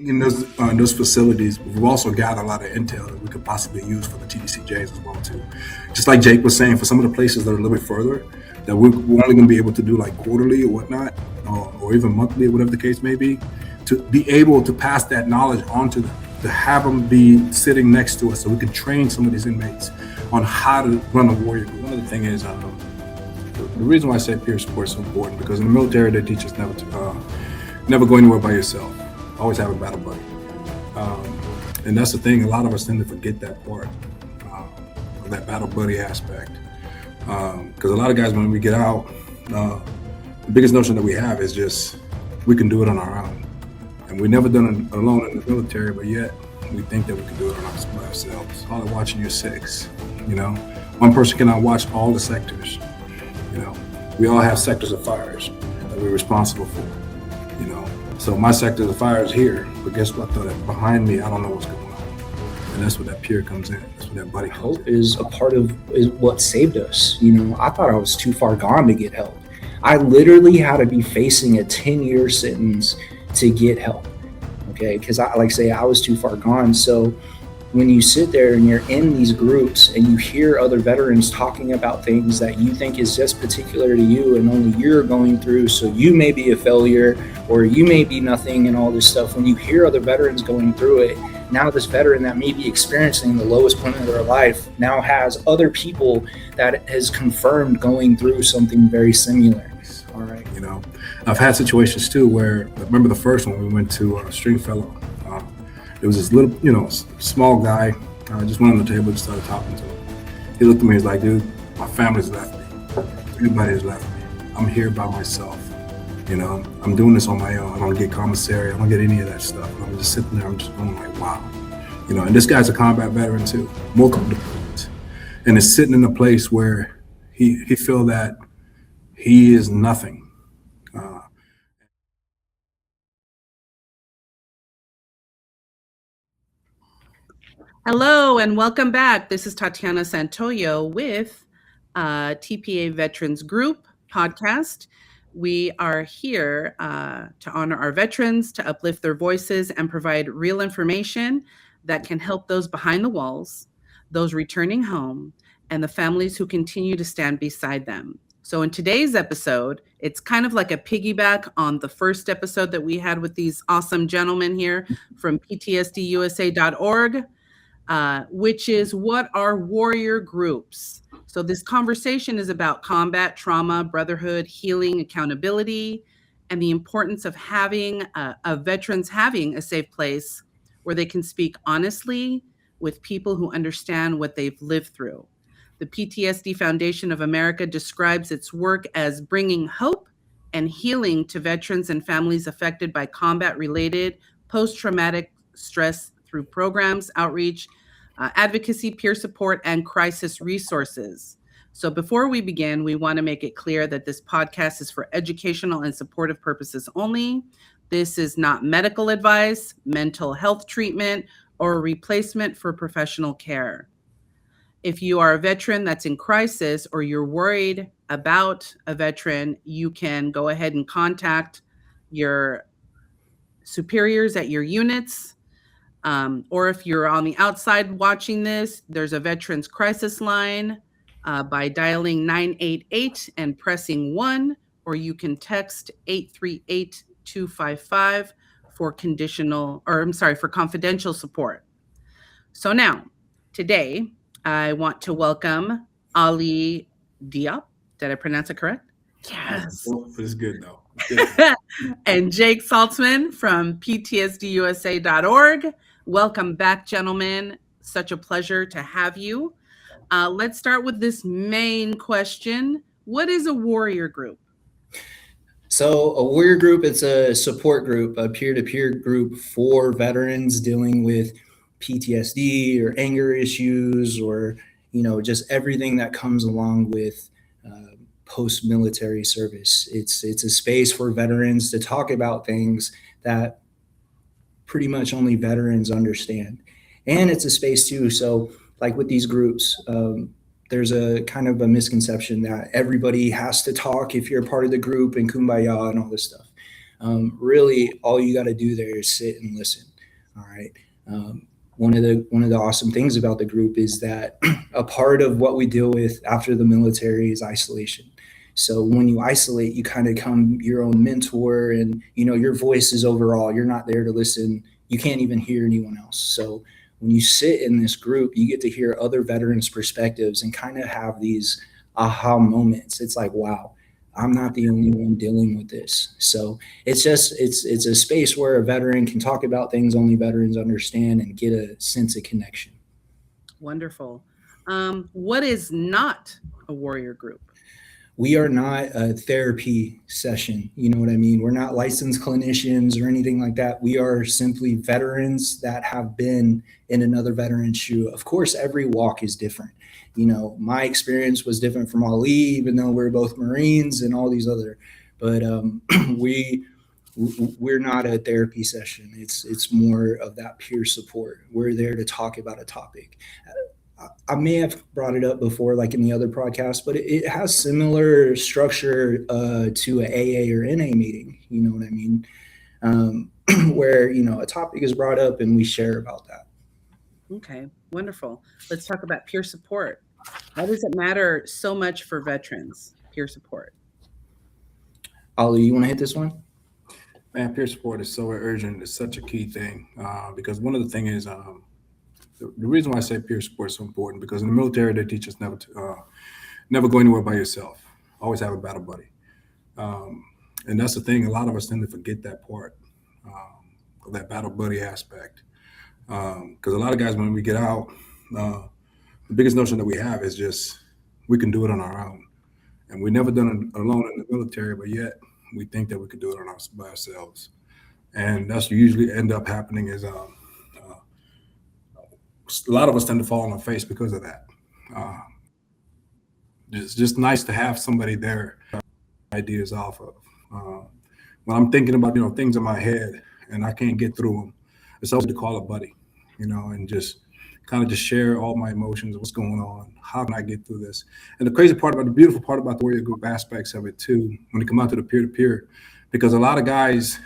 in those facilities, we've also gathered a lot of intel that we could possibly use for the TDCJs as well too. Just like Jake was saying, for some of the places that are a little bit further, that we're only going to be able to do like quarterly or whatnot, or even monthly, or whatever the case may be, to be able to pass that knowledge on to them, to have them be sitting next to us so we can train some of these inmates on how to run a warrior group. One of the things is, the reason why I say peer support is so important, because in the military they teach us never go anywhere by yourself. Always have a battle buddy. And that's the thing, a lot of us tend to forget that part, of that battle buddy aspect. Because a lot of guys, when we get out, the biggest notion that we have is just, we can do it on our own. And we've never done it alone in the military, but yet we think that we can do it by ourselves. All watching your six, one person cannot watch all the sectors. We all have sectors of fires that we're responsible for. So my sector of fire is here, but guess what? Behind me, I don't know what's going on, and that's where that peer comes in. That's where that buddy comes help in. Is a part of what saved us. I thought I was too far gone to get help. I literally had to be facing a 10-year sentence to get help. Okay, because I was too far gone. So when you sit there and you're in these groups and you hear other veterans talking about things that you think is just particular to you and only you're going through, so you may be a failure or you may be nothing and all this stuff, when you hear other veterans going through it, now this veteran that may be experiencing the lowest point of their life now has other people that has confirmed going through something very similar. All right. I've had situations too where, remember the first one, we went to Stringfellow. It was this little, small guy. I just went on the table and started talking to him. He looked at me, he's like, dude, my family's left me. Everybody has left me. I'm here by myself. I'm doing this on my own. I don't get commissary. I don't get any of that stuff. I'm just sitting there. I'm just going like, wow. And this guy's a combat veteran too, multiple deployments. And is sitting in a place where he feel that he is nothing. Hello and welcome back. This is Tatiana Santoyo with TPA Veterans Group podcast. We are here to honor our veterans, to uplift their voices, and provide real information that can help those behind the walls, those returning home, and the families who continue to stand beside them. So in today's episode, it's kind of like a piggyback on the first episode that we had with these awesome gentlemen here from PTSDUSA.org. Which is, what are warrior groups? So this conversation is about combat, trauma, brotherhood, healing, accountability, and the importance of having veterans having a safe place where they can speak honestly with people who understand what they've lived through. The PTSD Foundation of America describes its work as bringing hope and healing to veterans and families affected by combat-related post-traumatic stress through programs, outreach, advocacy, peer support, and crisis resources. So before we begin, we want to make it clear that this podcast is for educational and supportive purposes only. This is not medical advice, mental health treatment, or a replacement for professional care. If you are a veteran that's in crisis or you're worried about a veteran, you can go ahead and contact your superiors at your units. Or if you're on the outside watching this, there's a veterans crisis line by dialing 988 and pressing 1, or you can text 838-255 for confidential support. So now, today, I want to welcome Ali Diop. Did I pronounce it correct? Yes. It's good though. And Jake Saltzman from PTSDUSA.org. Welcome back, gentlemen. Such a pleasure to have you. Let's start with this main question. What is a warrior group? So a warrior group, it's a support group, a peer-to-peer group for veterans dealing with PTSD or anger issues or, just everything that comes along with post-military service. It's a space for veterans to talk about things that pretty much only veterans understand. And it's a space too. So like with these groups, there's a kind of a misconception that everybody has to talk if you're a part of the group and kumbaya and all this stuff. Really, all you got to do there is sit and listen. All right. One of the awesome things about the group is that a part of what we deal with after the military is isolation. So when you isolate, you kind of become your own mentor, and your voice is overall. You're not there to listen. You can't even hear anyone else. So when you sit in this group, you get to hear other veterans' perspectives and kind of have these aha moments. It's like, wow, I'm not the only one dealing with this. So it's a space where a veteran can talk about things only veterans understand and get a sense of connection. Wonderful. What is not a warrior group? We are not a therapy session. You know what I mean? We're not licensed clinicians or anything like that. We are simply veterans that have been in another veteran's shoe. Of course, every walk is different. My experience was different from Ali, even though we're both Marines and all these other, but we're not a therapy session. It's more of that peer support. We're there to talk about a topic. I may have brought it up before, like in the other podcast, but it has similar structure to a AA or NA meeting. You know what I mean? Where a topic is brought up and we share about that. Okay, wonderful. Let's talk about peer support. Why does it matter so much for veterans? Peer support. Ali, you want to hit this one? Man, peer support is so urgent. It's such a key thing because one of the things is the reason why I say peer support is so important, because in the military they teach us never go anywhere by yourself. Always have a battle buddy, and that's the thing. A lot of us tend to forget that part of that battle buddy aspect, because a lot of guys, when we get out, the biggest notion that we have is just we can do it on our own, and we've never done it alone in the military, but yet we think that we could do it by ourselves, and that's usually end up happening is. A lot of us tend to fall on our face because of that. It's just nice to have somebody there, ideas off of. When I'm thinking about things in my head and I can't get through them, it's always to call a buddy, and just kind of just share all my emotions, what's going on, how can I get through this. And the beautiful part about the warrior group aspects of it too, when you come out to the peer-to-peer, because a lot of guys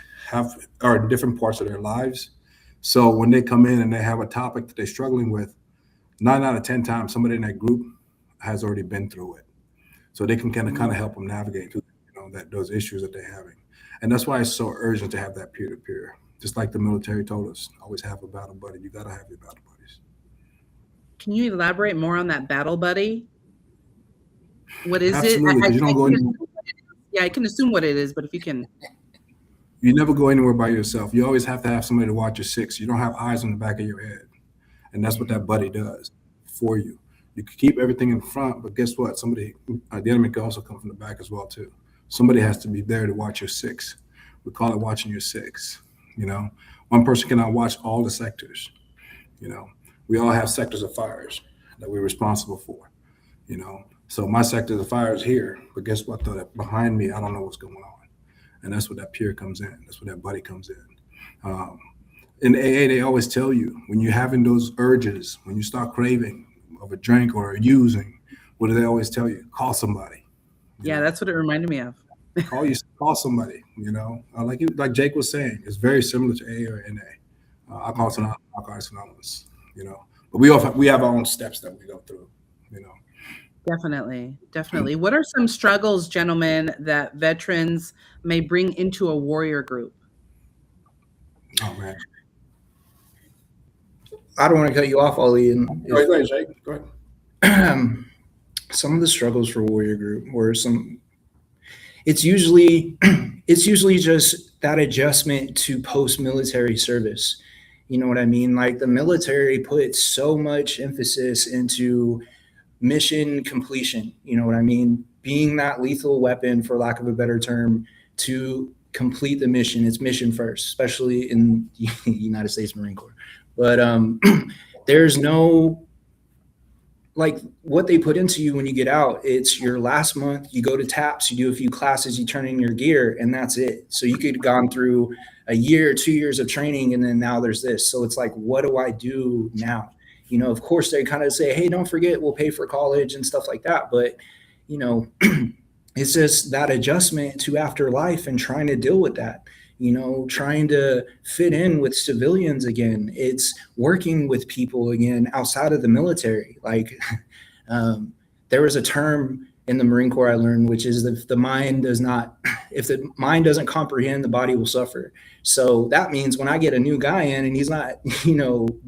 are in different parts of their lives. So when they come in and they have a topic that they're struggling with, 9 out of 10 times somebody in that group has already been through it. So they can kind of help them navigate through those issues that they're having. And that's why it's so urgent to have that peer-to-peer. Just like the military told us, always have a battle buddy. You got to have your battle buddies. Can you elaborate more on that battle buddy? What is Absolutely, it? You don't go anywhere. Yeah, I can assume what it is, but if you can. You never go anywhere by yourself. You always have to have somebody to watch your six. You don't have eyes on the back of your head. And that's what that buddy does for you. You can keep everything in front, but guess what? The enemy can also come from the back as well too. Somebody has to be there to watch your six. We call it watching your six. One person cannot watch all the sectors. We all have sectors of fires that we're responsible for. So my sector of fire is here, but guess what? Behind me, I don't know what's going on. And that's where that peer comes in. That's where that buddy comes in. In AA, they always tell you, when you're having those urges, when you start craving of a drink or using, what do they always tell you? Call somebody. Yeah, that's what it reminded me of. Call somebody. Like Jake was saying, it's very similar to AA or NA. Alcoholics Anonymous. But we have our own steps that we go through. Definitely. What are some struggles, gentlemen, that veterans may bring into a warrior group? Oh man, I don't want to cut you off, Ali. Go ahead, Jake. Go ahead. Some of the struggles for warrior group were it's usually just that adjustment to post-military service. You know what I mean? Like the military puts so much emphasis into mission completion. You know what I mean? Being that lethal weapon, for lack of a better term, to complete the mission. It's mission first, especially in the United States Marine Corps. But there's no, like, what they put into you when you get out. It's your last month, you go to TAPS, you do a few classes, you turn in your gear, and that's it. So you could have gone through a year, 2 years of training, and then now there's this. So it's like, what do I do now? Of course, they kind of say, hey, don't forget, we'll pay for college and stuff like that. But, it's just that adjustment to afterlife and trying to deal with that. trying to fit in with civilians again. It's working with people again outside of the military. Like, there was a term in the Marine Corps I learned, which is that if the mind doesn't comprehend, the body will suffer. So that means when I get a new guy in and he's not,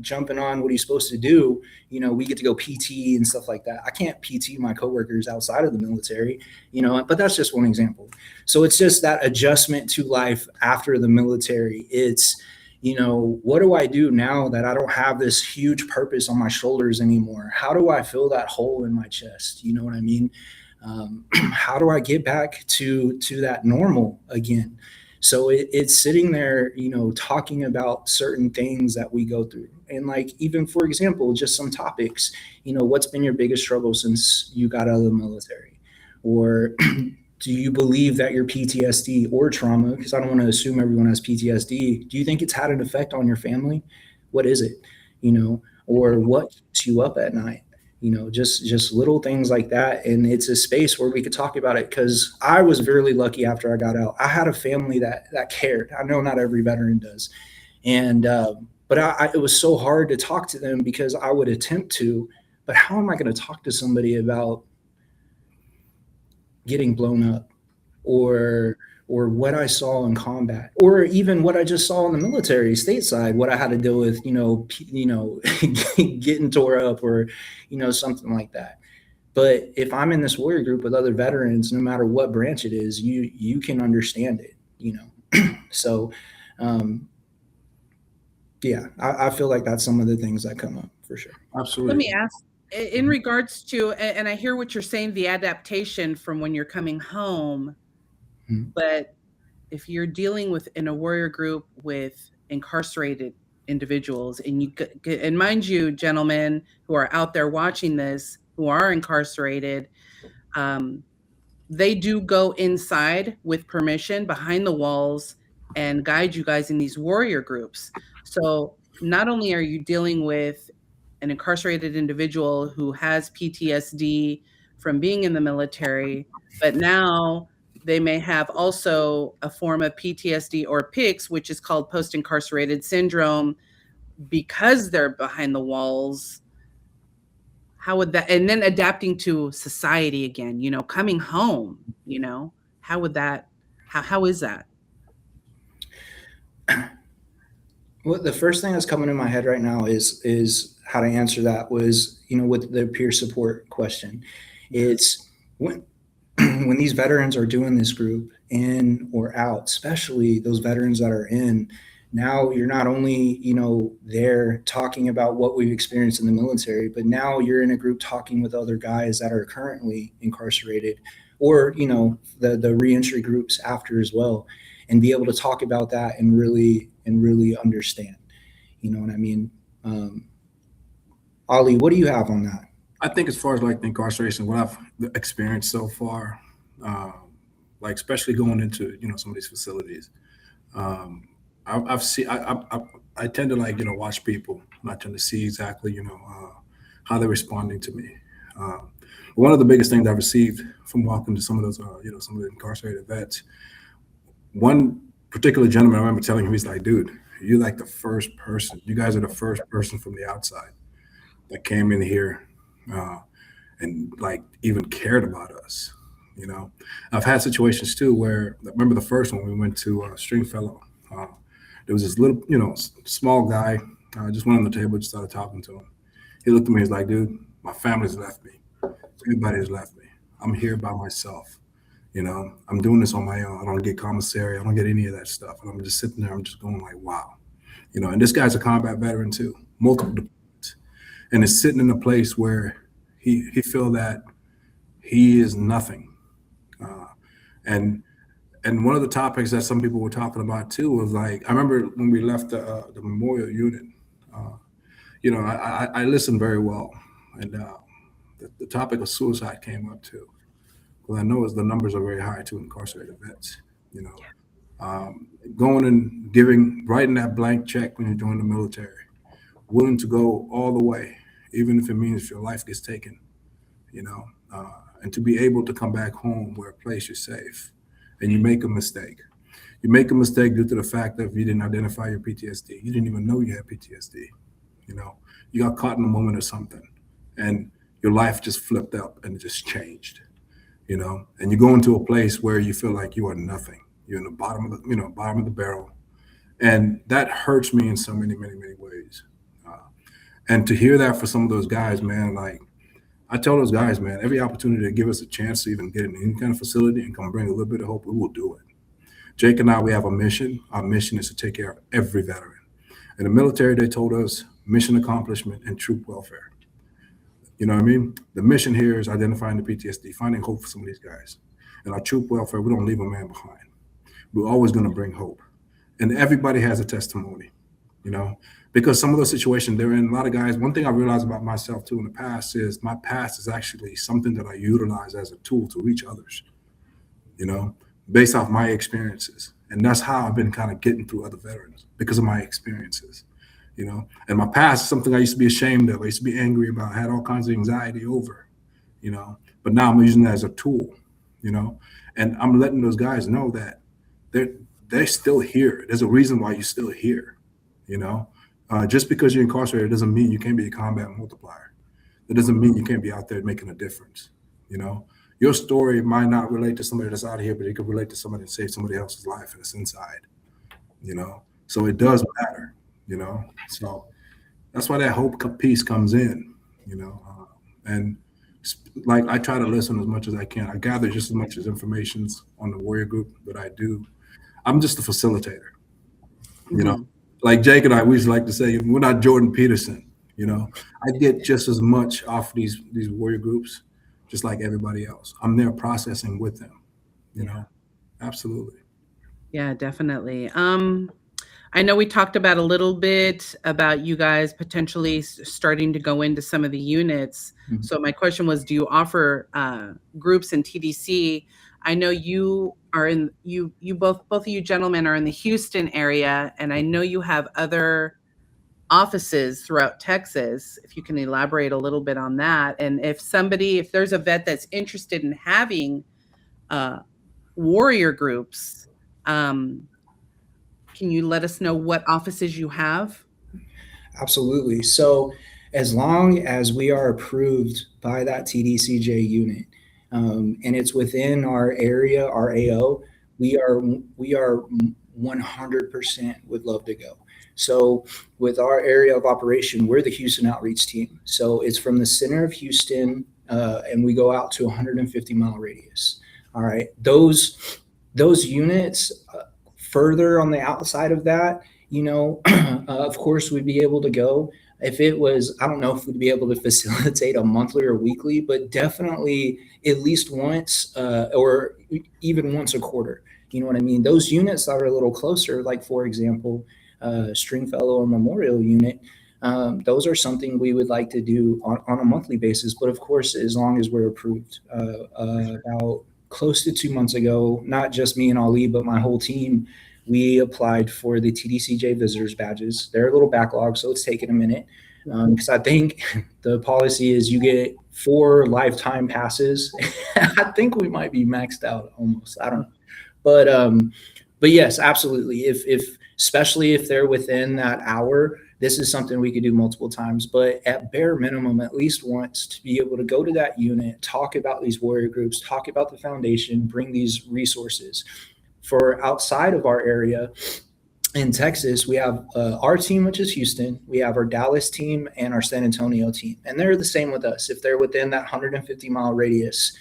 jumping on what he's supposed to do, we get to go PT and stuff like that. I can't PT my coworkers outside of the military, but that's just one example. So it's just that adjustment to life after the military. It's, what do I do now that I don't have this huge purpose on my shoulders anymore? How do I fill that hole in my chest? You know what I mean? How do I get back to that normal again? So it's sitting there, talking about certain things that we go through. And like, even for example, just some topics, what's been your biggest struggle since you got out of the military? Or do you believe that your PTSD or trauma, because I don't want to assume everyone has PTSD, do you think it's had an effect on your family? What is it? Or what keeps you up at night? Just little things like that. And it's a space where we could talk about it, because I was very lucky after I got out. I had a family that cared. I know not every veteran does. And, but it was so hard to talk to them, because I would attempt to, but how am I going to talk to somebody about getting blown up, or what I saw in combat, or even what I just saw in the military stateside, what I had to deal with, getting tore up, or, something like that. But if I'm in this warrior group with other veterans, no matter what branch it is, you can understand it, So, yeah, I feel like that's some of the things that come up for sure. Absolutely. Let me ask, in regards to, and I hear what you're saying, the adaptation from when you're coming home, but if you're dealing with in a warrior group with incarcerated individuals, and mind you, gentlemen who are out there watching this, who are incarcerated, they do go inside with permission behind the walls and guide you guys in these warrior groups. So not only are you dealing with an incarcerated individual who has PTSD from being in the military, but now they may have also a form of PTSD or PICS, which is called post-incarcerated syndrome, because they're behind the walls. How would that, and then adapting to society again, coming home, how would that, how is that? Well, the first thing that's coming in my head right now is how to answer that was, with the peer support question. It's when these veterans are doing this group, in or out, especially those veterans that are in, now you're not only, there talking about what we've experienced in the military, but now you're in a group talking with other guys that are currently incarcerated, or, the reentry groups after as well, and be able to talk about that and really understand. You know what I mean? Ali, what do you have on that? I think as far as like the incarceration, what I've experienced so far, like especially going into some of these facilities, I've seen I tend to like watch people, and I tend to see exactly how they're responding to me. One of the biggest things I've received from walking to some of those some of the incarcerated vets, one particular gentleman, I remember telling him, he's like, dude, you're like the first person. You guys are the first person from the outside that came in here and like even cared about us. I've had situations too where, I remember the first one we went to Stringfellow. There was this little, small guy. I just went on the table, just started talking to him. He looked at me, he's like, dude, my family's left me. Everybody's left me. I'm here by myself. I'm doing this on my own. I don't get commissary. I don't get any of that stuff. And I'm just sitting there, I'm just going like, wow. And this guy's a combat veteran too, multiple deployments. And is sitting in a place where he feel that he is nothing. And one of the topics that some people were talking about too was like, I remember when we left the memorial unit, I listened very well. And the topic of suicide came up too. Well, I know the numbers are very high to incarcerated vets, going and writing that blank check when you're doing the military, willing to go all the way, even if it means your life gets taken, and to be able to come back home where a place you're safe and you make a mistake. You make a mistake due to the fact that if you didn't identify your PTSD, you didn't even know you had PTSD. You know, you got caught in a moment or something, and your life just flipped up and it just changed. You know, and you go into a place where you feel like you are nothing. You're in the bottom of the, bottom of the barrel, and that hurts me in so many, many, many ways. Uh, and to hear that for some of those guys, man, like I tell those guys, man, every opportunity to give us a chance to even get in any kind of facility and come bring a little bit of hope, we will do it. Jake and I, we have a mission. Our mission is to take care of every veteran. In the military, they told us mission accomplishment and troop welfare. You know what I mean? The mission here is identifying the PTSD, finding hope for some of these guys. And our troop welfare, we don't leave a man behind. We're always going to bring hope. And everybody has a testimony, because some of those situations they're in, a lot of guys, one thing I realized about myself too in the past is my past is actually something that I utilize as a tool to reach others, based off my experiences. And that's how I've been kind of getting through other veterans because of my experiences, and my past is something I used to be ashamed of. I used to be angry about, I had all kinds of anxiety over, but now I'm using that as a tool, and I'm letting those guys know that they're still here. There's a reason why you're still here, just because you're incarcerated doesn't mean you can't be a combat multiplier. That doesn't mean you can't be out there making a difference, Your story might not relate to somebody that's out here, but it could relate to somebody that saved somebody else's life and it's inside, So it does matter, So that's why that hope piece comes in, and like I try to listen as much as I can. I gather just as much as information on the warrior group that I do. I'm just a facilitator, Like Jake and I, we just like to say, we're not Jordan Peterson, I get just as much off these warrior groups, just like everybody else. I'm there processing with them, Absolutely. Yeah, definitely. I know we talked about a little bit about you guys potentially starting to go into some of the units. Mm-hmm. So my question was, do you offer groups in TDC? I know you are in, you both of you gentlemen are in the Houston area, and I know you have other offices throughout Texas. If you can elaborate a little bit on that. And if there's a vet that's interested in having warrior groups, can you let us know what offices you have? Absolutely. So as long as we are approved by that TDCJ unit, and it's within our area, our AO, we are 100% would love to go. So with our area of operation, we're the Houston outreach team. So it's from the center of Houston, and we go out to 150-mile radius. All right. Those units, further on the outside of that, of course, we'd be able to go. If it was, I don't know if we'd be able to facilitate a monthly or weekly, but definitely at least once or even once a quarter. You know what I mean? Those units that are a little closer, like, for example, Stringfellow or Memorial unit, those are something we would like to do on a monthly basis. But of course, as long as we're approved, about close to 2 months ago, not just me and Ali, but my whole team, we applied for the TDCJ visitors badges. They're a little backlog, so it's taken a minute because I think the policy is you get 4 lifetime passes. I think we might be maxed out almost. I don't know, but yes, absolutely. If especially if they're within that hour, this is something we could do multiple times, but at bare minimum, at least once, to be able to go to that unit, talk about these warrior groups, talk about the foundation, bring these resources. For outside of our area in Texas, we have our team, which is Houston. We have our Dallas team and our San Antonio team, and they're the same with us. If they're within that 150-mile radius,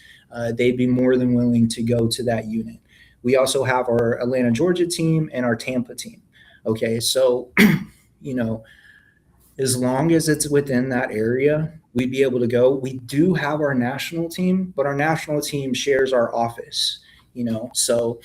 they'd be more than willing to go to that unit. We also have our Atlanta, Georgia team and our Tampa team. Okay, so as long as it's within that area, we'd be able to go. We do have our national team, but our national team shares our office, so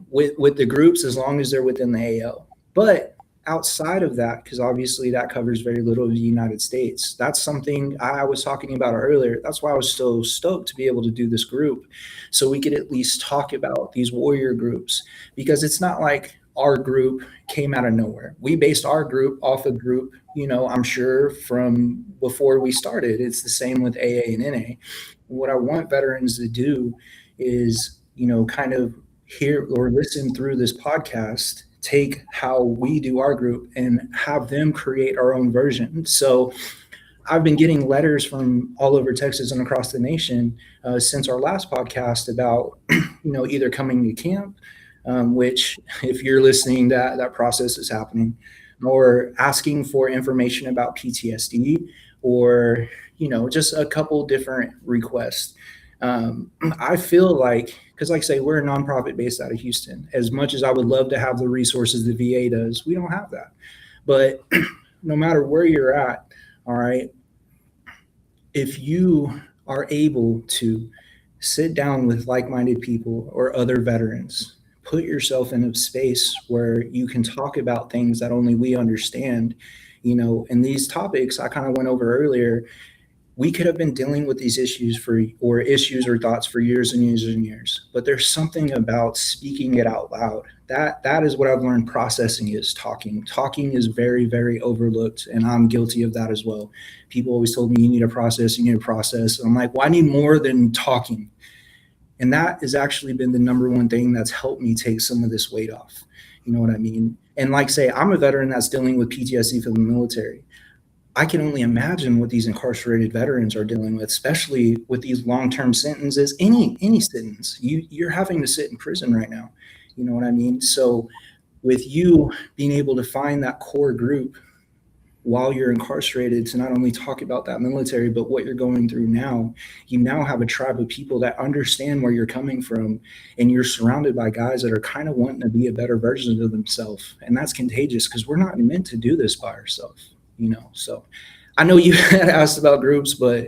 with the groups, as long as they're within the AO. But outside of that, because obviously that covers very little of the United States, that's something I was talking about earlier. That's why I was so stoked to be able to do this group, so we could at least talk about these warrior groups, because it's not like our group came out of nowhere. We based our group off a group, I'm sure from before we started. It's the same with AA and NA. What I want veterans to do is, kind of hear or listen through this podcast take how we do our group and have them create our own version. So I've been getting letters from all over Texas and across the nation since our last podcast about, either coming to camp, which if you're listening, that process is happening, or asking for information about PTSD, or, just a couple different requests. I feel like, because like I say, we're a nonprofit based out of Houston. As much as I would love to have the resources the VA does, we don't have that. But no matter where you're at, all right, if you are able to sit down with like-minded people or other veterans, put yourself in a space where you can talk about things that only we understand, and these topics I kind of went over earlier, we could have been dealing with these issues or thoughts for years and years and years. But there's something about speaking it out loud. That is what I've learned. Processing is talking. Talking is very, very overlooked, and I'm guilty of that as well. People always told me, you need to process. And I'm like, well, I need more than talking. And that has actually been the number one thing that's helped me take some of this weight off. You know what I mean? And like say, I'm a veteran that's dealing with PTSD from the military. I can only imagine what these incarcerated veterans are dealing with, especially with these long-term sentences. Any sentence, you're having to sit in prison right now. You know what I mean? So with you being able to find that core group while you're incarcerated to not only talk about that military, but what you're going through now, you now have a tribe of people that understand where you're coming from, and you're surrounded by guys that are kind of wanting to be a better version of themselves. And that's contagious because we're not meant to do this by ourselves. So I know you had asked about groups, but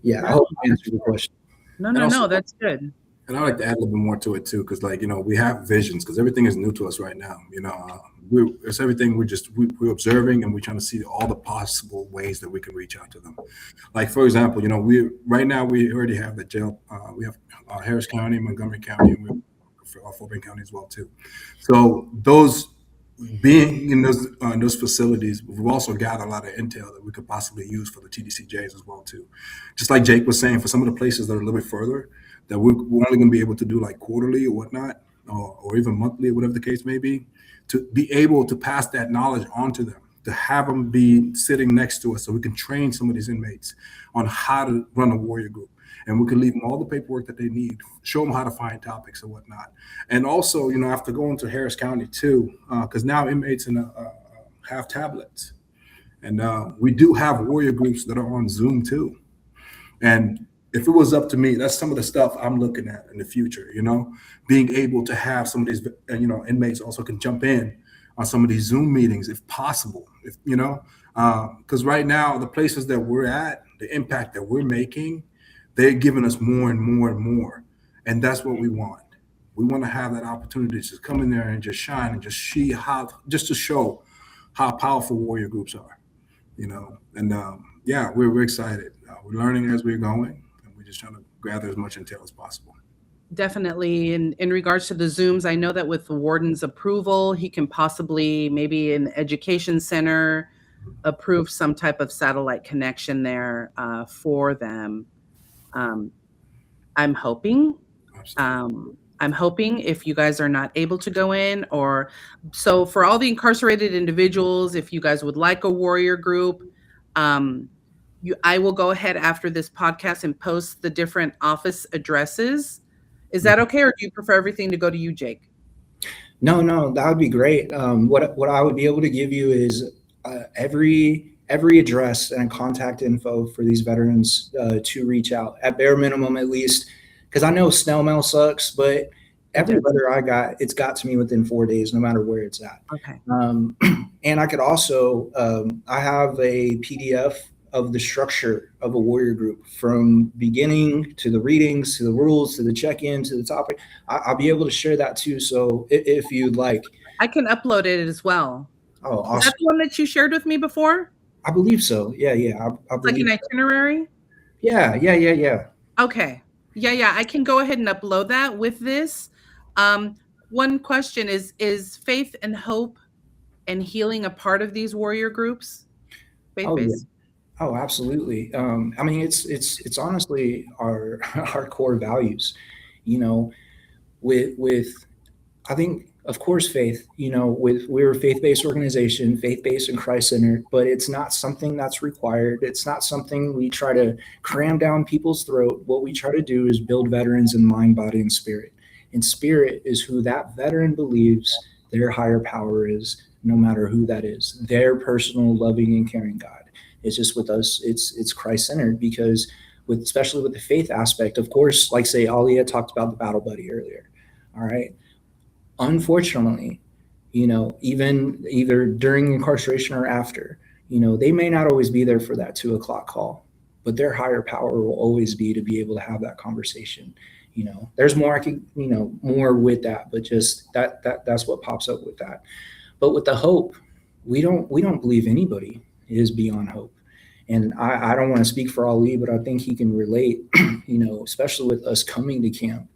yeah, I hope I answered the question. No, that's good. And I like to add a little bit more to it too, because we have visions, because everything is new to us right now. It's everything we're observing, and we're trying to see all the possible ways that we can reach out to them. Like for example, we already have the jail. We have Harris County, Montgomery County, and we have Fort Bend County as well too. So those being in those facilities, we've also gathered a lot of intel that we could possibly use for the TDCJs as well too. Just like Jake was saying, for some of the places that are a little bit further, that we're only going to be able to do like quarterly or whatnot, or even monthly, or whatever the case may be, to be able to pass that knowledge on to them, to have them be sitting next to us so we can train some of these inmates on how to run a warrior group. And we can leave them all the paperwork that they need, show them how to find topics and whatnot. And also, after going to Harris County too, because now inmates have tablets. And we do have warrior groups that are on Zoom too. And if it was up to me, that's some of the stuff I'm looking at in the future, being able to have some of these, inmates also can jump in on some of these Zoom meetings if possible, because right now, the places that we're at, the impact that we're making, they're giving us more and more and more. And that's what we want. We want to have that opportunity to just come in there and just shine and just to show how powerful warrior groups are, and we're excited. We're learning as we're going, and we're just trying to gather as much intel as possible. Definitely. In regards to the Zooms, I know that with the warden's approval, he can possibly maybe an education center approve some type of satellite connection there for them. I'm hoping. I'm hoping if you guys are not able to go in, so for all the incarcerated individuals, if you guys would like a warrior group, I will go ahead after this podcast and post the different office addresses. Is that okay, or do you prefer everything to go to you, Jake? No, that would be great. What I would be able to give you is every address and contact info for these veterans to reach out at bare minimum, at least, because I know snail mail sucks, but every letter I got, it's got to me within 4 days, no matter where it's at. Okay. And I could also, I have a PDF of the structure of a warrior group, from beginning to the readings, to the rules, to the check-in, to the topic. I'll be able to share that too. So if you'd like, I can upload it as well. Oh, awesome. Is that the one that you shared with me before? I believe so. Yeah. I like an itinerary? Yeah. Okay. Yeah. I can go ahead and upload that with this. One question is faith and hope and healing a part of these warrior groups? Faith-based. Oh, absolutely. I mean, it's honestly our core values, with I think, of course, faith, we're a faith-based organization, faith-based and Christ-centered, but it's not something that's required. It's not something we try to cram down people's throat. What we try to do is build veterans in mind, body, and spirit. And spirit is who that veteran believes their higher power is, no matter who that is, their personal, loving, and caring God. It's just with us, it's Christ-centered because especially with the faith aspect, of course, like say Alia talked about the battle buddy earlier. All right, unfortunately, even either during incarceration or after, they may not always be there for that 2 o'clock call, but their higher power will always be to be able to have that conversation. There's more I can, more with that, but just that's what pops up with that. But with the hope, we don't believe anybody is beyond hope. And I don't want to speak for Ali, but I think he can relate, especially with us coming to camp.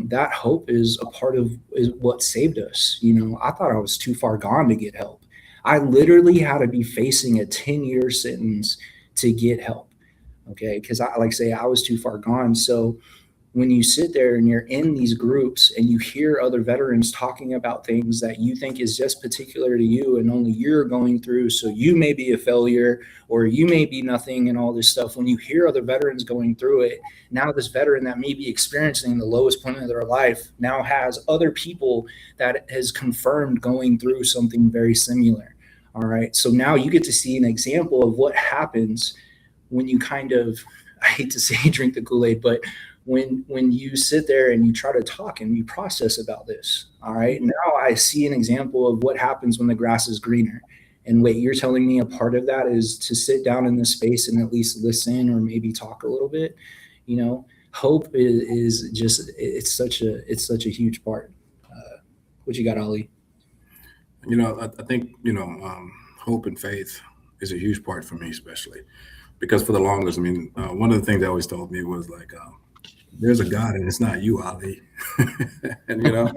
That hope is a part of is what saved us. I thought I was too far gone to get help. I literally had to be facing a 10-year sentence to get help. Okay. Because I was too far gone. So when you sit there and you're in these groups and you hear other veterans talking about things that you think is just particular to you and only you're going through, so you may be a failure or you may be nothing and all this stuff, when you hear other veterans going through it, now this veteran that may be experiencing the lowest point of their life now has other people that has confirmed going through something very similar. All right. So now you get to see an example of what happens when you kind of, I hate to say drink the Kool-Aid, but when you sit there and you try to talk and you process about this, all right, now I see an example of what happens when the grass is greener. And wait, you're telling me a part of that is to sit down in this space and at least listen or maybe talk a little bit. Hope is just it's such a huge part. What you got, Ali? I think hope and faith is a huge part for me, especially because for the longest, one of the things they always told me was like, there's a God and it's not you, Ali. And as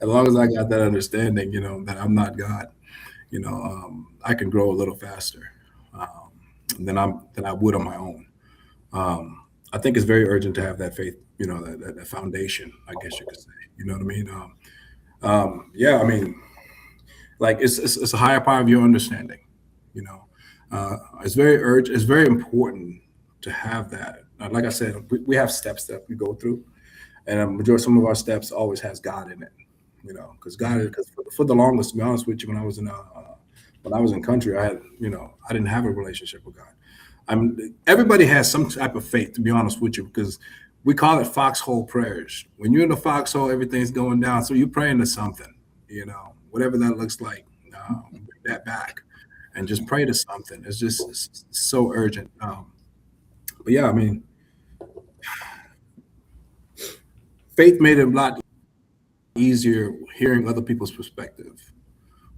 long as I got that understanding, that I'm not God, I can grow a little faster than I would on my own. I think it's very urgent to have that faith, that foundation, I guess you could say. You know what I mean? Yeah, like it's a higher part of your understanding. It's very urgent. It's very important to have that. Like I said, we have steps that we go through, and some of our steps always has God in it. Because for the longest, to be honest with you, when I was in country, I didn't have a relationship with God. Everybody has some type of faith, to be honest with you, because we call it foxhole prayers. When you're in the foxhole, everything's going down, so you're praying to something, whatever that looks like. Bring that back, and just pray to something. It's so urgent. But yeah, faith made it a lot easier hearing other people's perspective.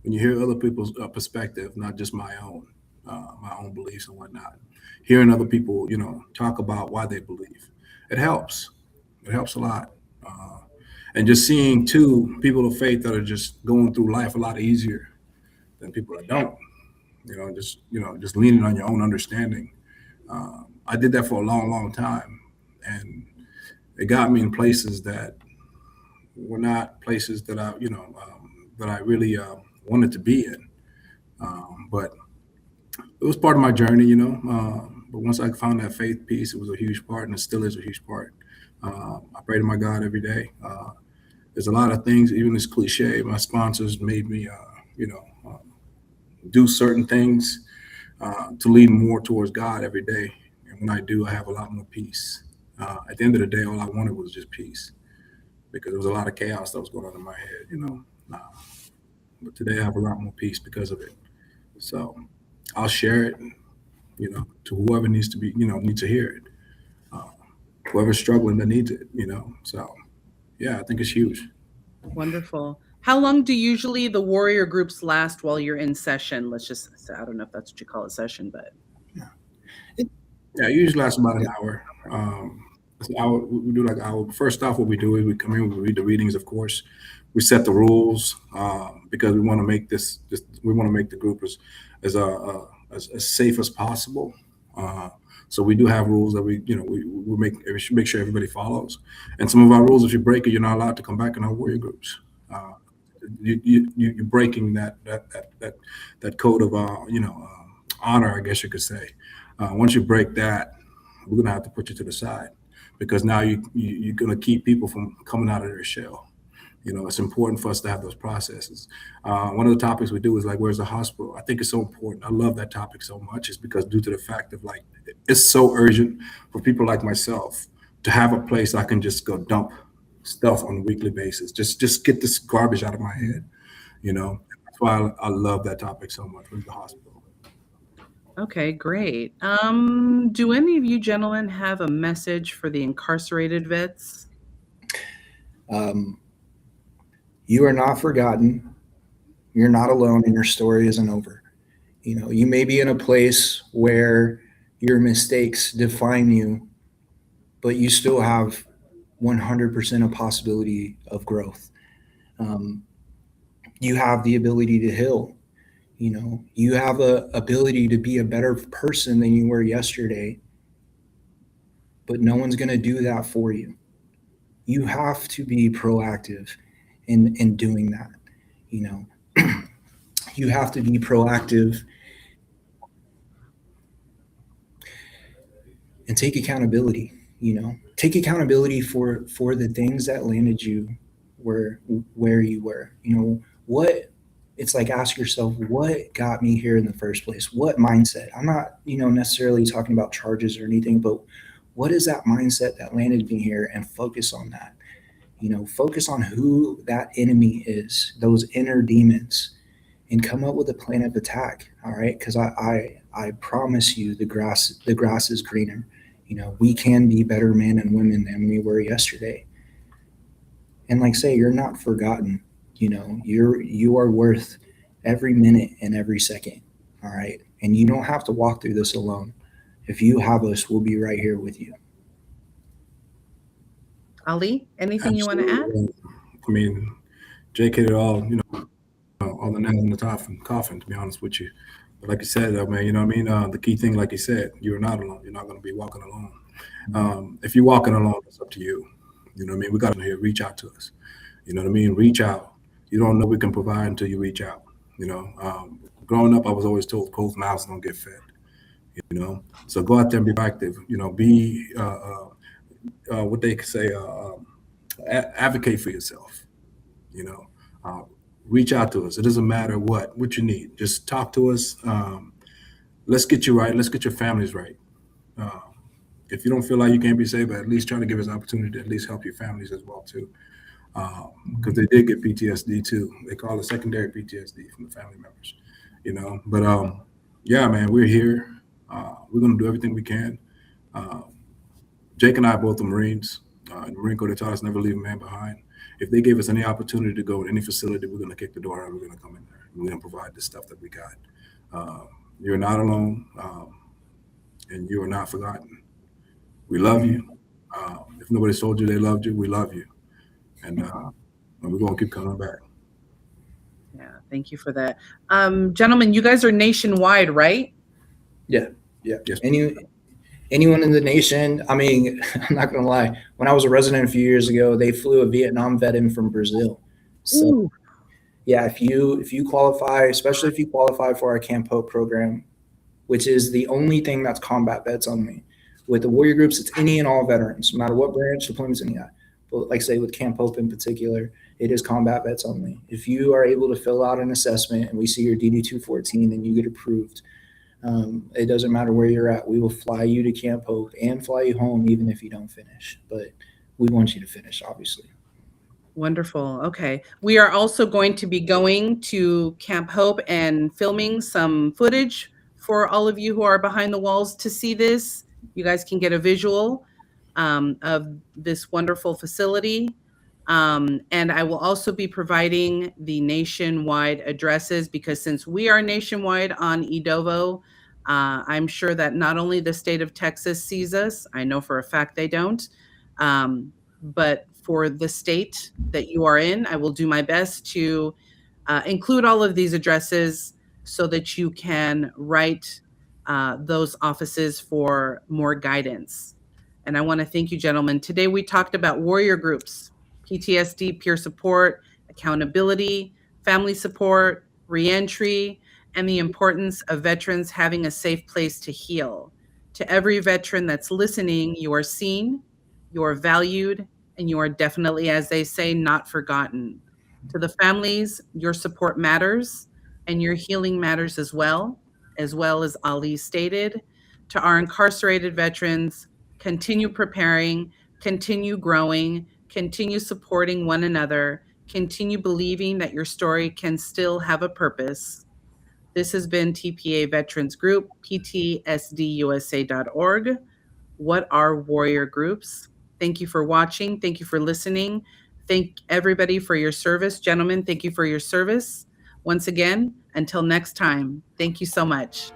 When you hear other people's perspective, not just my own beliefs and whatnot, hearing other people, talk about why they believe, it helps. It helps a lot. And just seeing two people of faith that are just going through life a lot easier than people that don't, just leaning on your own understanding. I did that for a long, long time, and it got me in places that were not places that I really wanted to be in. But it was part of my journey, but once I found that faith piece, it was a huge part, and it still is a huge part. I pray to my God every day. There's a lot of things, even this cliche, my sponsors made me, do certain things to lead more towards God every day. And when I do, I have a lot more peace. At the end of the day, all I wanted was just peace, because there was a lot of chaos that was going on in my head, but today I have a lot more peace because of it. So I'll share it, to whoever needs to be, needs to hear it. Whoever's struggling that needs it, So yeah, I think it's huge. Wonderful. How long do usually the warrior groups last while you're in session? Let's just say, I don't know if that's what you call a session, but Yeah, it usually lasts about an hour. It's an hour. We do like an hour. First off, what we do is we come in, we read the readings, of course. We set the rules because we want to make we want to make the group as safe as possible. So we do have rules that we should make sure everybody follows. And some of our rules, if you break it, you're not allowed to come back in our warrior groups. Uh, you're breaking that code of honor, I guess you could say. Once you break that, we're gonna have to put you to the side because now you're gonna keep people from coming out of their shell. It's important for us to have those processes. One of the topics we do is like, where's the hospital? I think it's so important. I love that topic so much. Is because due to the fact of like, it's so urgent for people like myself to have a place I can just go dump stuff on a weekly basis. Just get this garbage out of my head. That's why I love that topic so much. Where's the hospital? Okay, great. Do any of you gentlemen have a message for the incarcerated vets? You are not forgotten. You're not alone, and your story isn't over. You may be in a place where your mistakes define you, but you still have 100% a possibility of growth. You have the ability to heal. You have a ability to be a better person than you were yesterday, but no one's going to do that for you. You have to be proactive in doing that. You have to be proactive and take accountability. Take accountability for the things that landed you where you were. What it's like, ask yourself, what got me here in the first place? What mindset? I'm not necessarily talking about charges or anything, but what is that mindset that landed me here, and focus on that. Focus on who that enemy is, those inner demons, and come up with a plan of attack. All right, because I promise you, the grass is greener. We can be better men and women than we were yesterday. And like say, you're not forgotten. You are worth every minute and every second. All right, and you don't have to walk through this alone. If you have us, we'll be right here with you. Ali, anything you want to add? Absolutely. I mean, Jake hit it all, all the nails in the coffin, to be honest with you. But like you said, man, the key thing, like you said, you're not alone. You're not going to be walking alone. If you're walking alone, it's up to you. We got to here, reach out to us. Reach out. You don't know what we can provide until you reach out. Growing up, I was always told closed mouths don't get fed. So go out there and be active. Be what they could say, advocate for yourself. Uh, Reach out to us. It doesn't matter what you need. Just talk to us. Let's get you right. Let's get your families right. Uh, if you don't feel like you can't be saved, but at least try to give us an opportunity to at least help your families as well too, because they did get PTSD too. They call it secondary PTSD from the family members. But yeah, man, we're here. We're gonna do everything we can. Uh, Jake and I are both the Marines. In the Marine Corps, they taught us never leave a man behind. If they gave us any opportunity to go in any facility, we're going to kick the door and we're going to come in there. We're going to provide the stuff that we got. You're not alone, and you are not forgotten. We love you. If nobody told you they loved you, we love you. And we're going to keep coming back. Yeah, thank you for that. Gentlemen, you guys are nationwide, right? Yeah. Yes. Anyone in the nation. I mean, I'm not gonna lie. When I was a resident a few years ago, they flew a Vietnam vet in from Brazil. So Ooh. yeah, if you qualify, especially if you qualify for our Camp Hope program, which is the only thing that's combat vets only. With the warrior groups, it's any and all veterans, no matter what branch, deployments, any of that. But like say with Camp Hope in particular, it is combat vets only. If you are able to fill out an assessment and we see your DD 214, then you get approved. It doesn't matter where you're at. We will fly you to Camp Hope and fly you home, even if you don't finish. But we want you to finish, obviously. Wonderful. Okay. We are also going to be going to Camp Hope and filming some footage for all of you who are behind the walls to see this. You guys can get a visual of this wonderful facility. And I will also be providing the nationwide addresses, because since we are nationwide on eDovo, I'm sure that not only the state of Texas sees us, I know for a fact they don't, but for the state that you are in, I will do my best to include all of these addresses so that you can write those offices for more guidance. And I want to thank you, gentlemen. Today we talked about warrior groups, PTSD, peer support, accountability, family support, reentry, and the importance of veterans having a safe place to heal. To every veteran that's listening, you are seen, you are valued, and you are definitely, as they say, not forgotten. To the families, your support matters and your healing matters as Ali stated. To our incarcerated veterans, continue preparing, continue growing, continue supporting one another, continue believing that your story can still have a purpose. This has been TPA Veterans Group, PTSDUSA.org. What are warrior groups? Thank you for watching. Thank you for listening. Thank everybody for your service. Gentlemen, thank you for your service. Once again, until next time, thank you so much.